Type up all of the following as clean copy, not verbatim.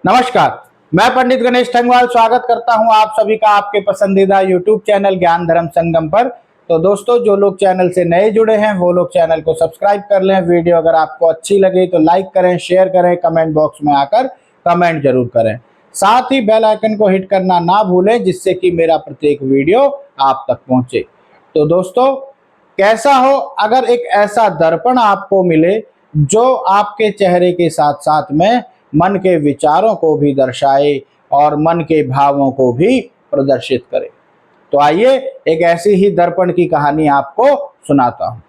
नमस्कार, मैं पंडित गणेश ठंगवाल स्वागत करता हूं आप सभी का आपके पसंदीदा YouTube चैनल ज्ञान धर्म संगम पर। तो दोस्तों, जो लोग चैनल से नए जुड़े हैं वो लोग चैनल को सब्सक्राइब कर लें। वीडियो अगर आपको अच्छी लगे तो लाइक करें, शेयर करें, कमेंट बॉक्स में आकर कमेंट जरूर करें। साथ ही बेल आइकन को हिट करना ना भूलें, जिससे कि मेरा प्रत्येक वीडियो आप तक पहुंचे। तो दोस्तों, कैसा हो अगर एक ऐसा दर्पण आपको मिले जो आपके चेहरे के साथ साथ में मन के विचारों को भी दर्शाए और मन के भावों को भी प्रदर्शित करे। तो आइए एक ऐसी ही दर्पण की कहानी आपको सुनाता हूँ।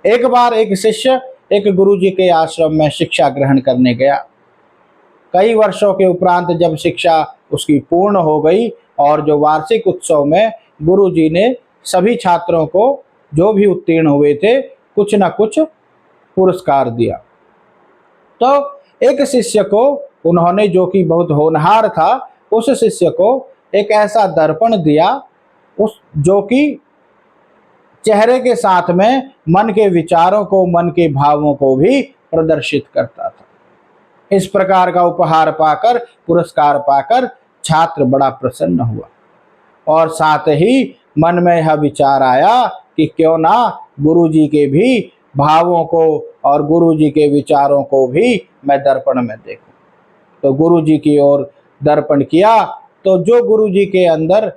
एक बार एक शिष्य एक गुरुजी के आश्रम में शिक्षा ग्रहण करने गया। कई वर्षों के उपरांत जब शिक्षा उसकी पूर्ण हो गई और जो वार्षिक उत्सव में गुरुजी ने सभी छात्रों को, जो भी उत्तीर्ण हुए थे, कुछ न कुछ पुरस्कार दिया, तो एक शिष्य को उन्होंने, जो कि बहुत होनहार था, उस शिष्य को एक ऐसा दर्पण दिया उस जो कि चेहरे के साथ में मन के विचारों को, मन के भावों को भी प्रदर्शित करता था। इस प्रकार का उपहार पाकर, पुरस्कार पाकर छात्र बड़ा प्रसन्न हुआ और साथ ही मन में यह विचार आया कि क्यों ना गुरुजी के भी भावों को और गुरुजी के विचारों को भी मैं दर्पण में देखूं। तो गुरुजी की ओर दर्पण किया तो जो गुरुजी के अंदर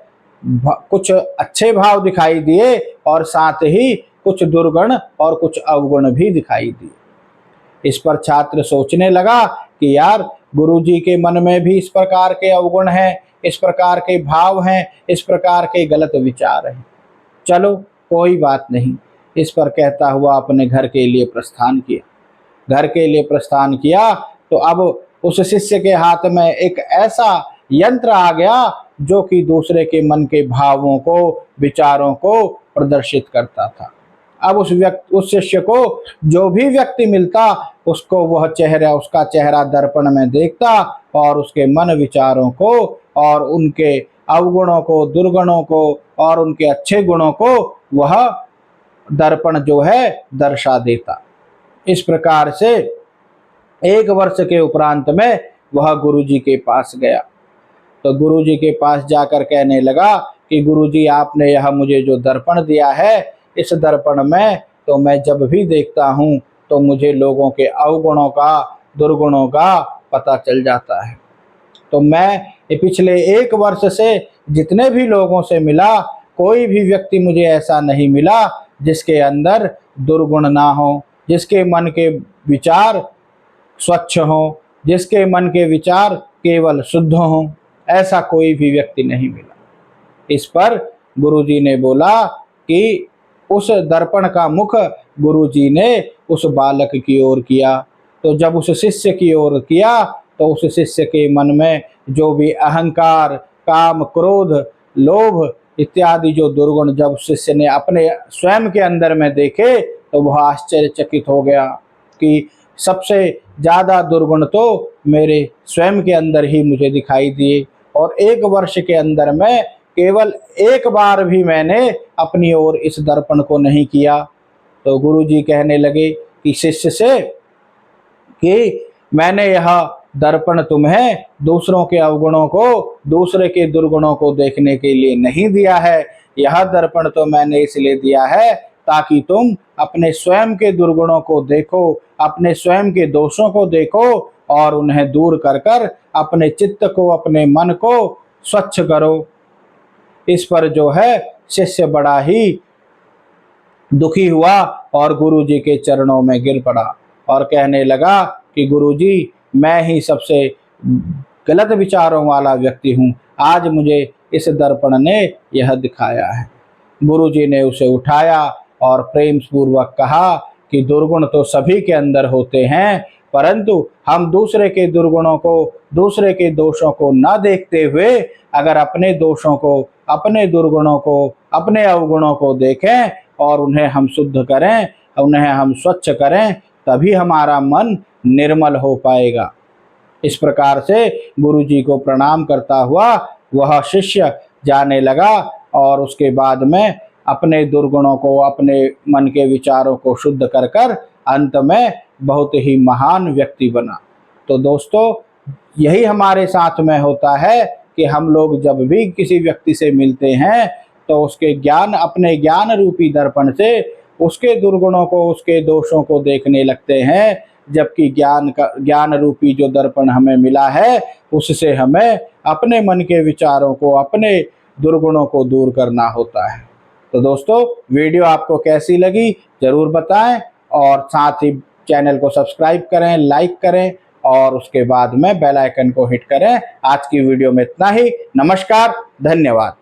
कुछ अच्छे भाव दिखाई दिए और साथ ही कुछ दुर्गुण और कुछ अवगुण भी दिखाई दिए। इस पर छात्र सोचने लगा कि यार, गुरुजी के मन में भी इस प्रकार के अवगुण हैं, इस प्रकार के भाव हैं, इस प्रकार के गलत विचार हैं। चलो कोई बात नहीं। इस पर कहता हुआ अपने घर के लिए प्रस्थान किया। घर के लिए प्रस्थान किया तो अब उस शिष्य के हाथ में एक ऐसा यंत्र आ गया जो कि दूसरे के मन के भावों को, विचारों को प्रदर्शित करता था। अब उस शिष्य को जो भी व्यक्ति मिलता, उसको वह चेहरा, उसका चेहरा दर्पण में देखता और उसके मन विचारों को और उनके अवगुणों को, दुर्गुणों को और उनके अच्छे गुणों को वह दर्पण जो है दर्शा देता। इस प्रकार से एक वर्ष के उपरांत में वह गुरुजी के पास गया। तो गुरुजी के पास जाकर कहने लगा कि गुरुजी, आपने यह मुझे जो दर्पण दिया है, इस दर्पण में तो मैं जब भी देखता हूँ तो मुझे लोगों के अवगुणों का, दुर्गुणों का पता चल जाता है। तो मैं पिछले एक वर्ष से जितने भी लोगों से मिला, कोई भी व्यक्ति मुझे ऐसा नहीं मिला जिसके अंदर दुर्गुण ना हो, जिसके मन के विचार स्वच्छ हों, जिसके मन के विचार केवल शुद्ध हों। ऐसा कोई भी व्यक्ति नहीं मिला। इस पर गुरुजी ने बोला कि उस दर्पण का मुख गुरुजी ने उस बालक की ओर किया। तो जब उस शिष्य की ओर किया तो उस शिष्य के मन में जो भी अहंकार, काम, क्रोध, लोभ इत्यादि जो दुर्गुण जब शिष्य ने अपने स्वयं के अंदर में देखे तो वह आश्चर्यचकित हो गया कि सबसे ज़्यादा दुर्गुण तो मेरे स्वयं के अंदर ही मुझे दिखाई दिए और एक वर्ष के अंदर में केवल एक बार भी मैंने अपनी ओर इस दर्पण को नहीं किया। तो गुरुजी कहने लगे कि शिष्य से कि मैंने यह दर्पण तुम्हें दूसरों के अवगुणों को, दूसरे के दुर्गुणों को देखने के लिए नहीं दिया है। यह दर्पण तो मैंने इसलिए दिया है ताकि तुम अपने स्वयं के दुर्गुणों को देखो, अपने स्वयं के दोषों को देखो और उन्हें दूर कर कर अपने चित्त को, अपने मन को स्वच्छ करो। इस पर जो है शिष्य बड़ा ही दुखी हुआ और गुरुजी के चरणों में गिर पड़ा और कहने लगा कि गुरुजी, मैं ही सबसे गलत विचारों वाला व्यक्ति हूँ। आज मुझे इस दर्पण ने यह दिखाया है। गुरुजी ने उसे उठाया और प्रेम पूर्वक कहा कि दुर्गुण तो सभी के अंदर होते हैं, परंतु हम दूसरे के दुर्गुणों को, दूसरे के दोषों को न देखते हुए अगर अपने दोषों को, अपने दुर्गुणों को, अपने अवगुणों को देखें और उन्हें हम शुद्ध करें, उन्हें हम स्वच्छ करें, तभी हमारा मन निर्मल हो पाएगा। इस प्रकार से गुरुजी को प्रणाम करता हुआ वह शिष्य जाने लगा और उसके बाद में अपने दुर्गुणों को, अपने मन के विचारों को शुद्ध कर कर अंत में बहुत ही महान व्यक्ति बना। तो दोस्तों, यही हमारे साथ में होता है कि हम लोग जब भी किसी व्यक्ति से मिलते हैं तो उसके ज्ञान, अपने ज्ञान रूपी दर्पण से उसके दुर्गुणों को, उसके दोषों को देखने लगते हैं, जबकि ज्ञान रूपी जो दर्पण हमें मिला है उससे हमें अपने मन के विचारों को, अपने दुर्गुणों को दूर करना होता है। तो दोस्तों, वीडियो आपको कैसी लगी ज़रूर बताएं और साथ ही चैनल को सब्सक्राइब करें, लाइक करें और उसके बाद में बेल आइकन को हिट करें। आज की वीडियो में इतना ही। नमस्कार, धन्यवाद।